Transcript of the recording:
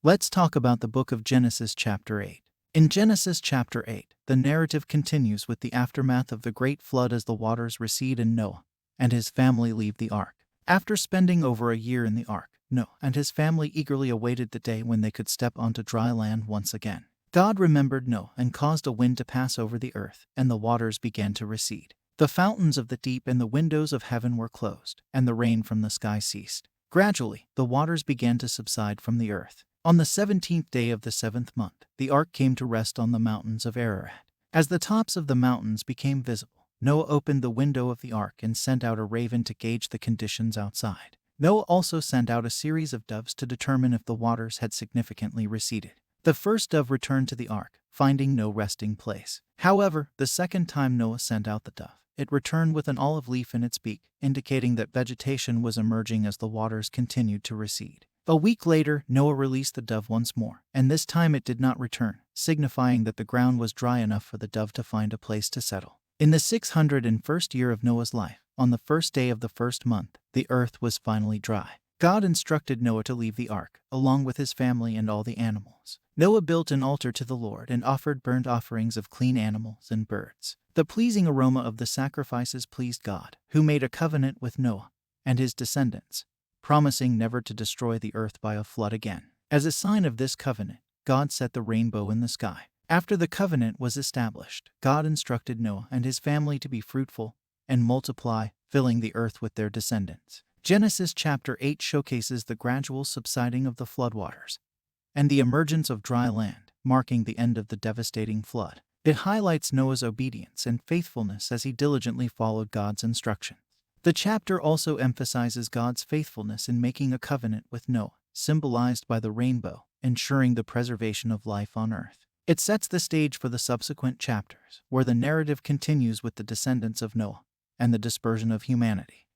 Let's talk about the book of Genesis chapter 8. In Genesis chapter 8, the narrative continues with the aftermath of the great flood as the waters recede and Noah and his family leave the ark. After spending over a year in the ark, Noah and his family eagerly awaited the day when they could step onto dry land once again. God remembered Noah and caused a wind to pass over the earth, and the waters began to recede. The fountains of the deep and the windows of heaven were closed, and the rain from the sky ceased. Gradually, the waters began to subside from the earth. On the 17th day of the 7th month, the ark came to rest on the mountains of Ararat. As the tops of the mountains became visible, Noah opened the window of the ark and sent out a raven to gauge the conditions outside. Noah also sent out a series of doves to determine if the waters had significantly receded. The first dove returned to the ark, finding no resting place. However, the second time Noah sent out the dove, it returned with an olive leaf in its beak, indicating that vegetation was emerging as the waters continued to recede. A week later, Noah released the dove once more, and this time it did not return, signifying that the ground was dry enough for the dove to find a place to settle. In the 601st year of Noah's life, on the first day of the first month, the earth was finally dry. God instructed Noah to leave the ark, along with his family and all the animals. Noah built an altar to the Lord and offered burnt offerings of clean animals and birds. The pleasing aroma of the sacrifices pleased God, who made a covenant with Noah and his descendants, promising never to destroy the earth by a flood again. As a sign of this covenant, God set the rainbow in the sky. After the covenant was established, God instructed Noah and his family to be fruitful and multiply, filling the earth with their descendants. Genesis chapter 8 showcases the gradual subsiding of the floodwaters and the emergence of dry land, marking the end of the devastating flood. It highlights Noah's obedience and faithfulness as he diligently followed God's instructions. The chapter also emphasizes God's faithfulness in making a covenant with Noah, symbolized by the rainbow, ensuring the preservation of life on earth. It sets the stage for the subsequent chapters, where the narrative continues with the descendants of Noah and the dispersion of humanity.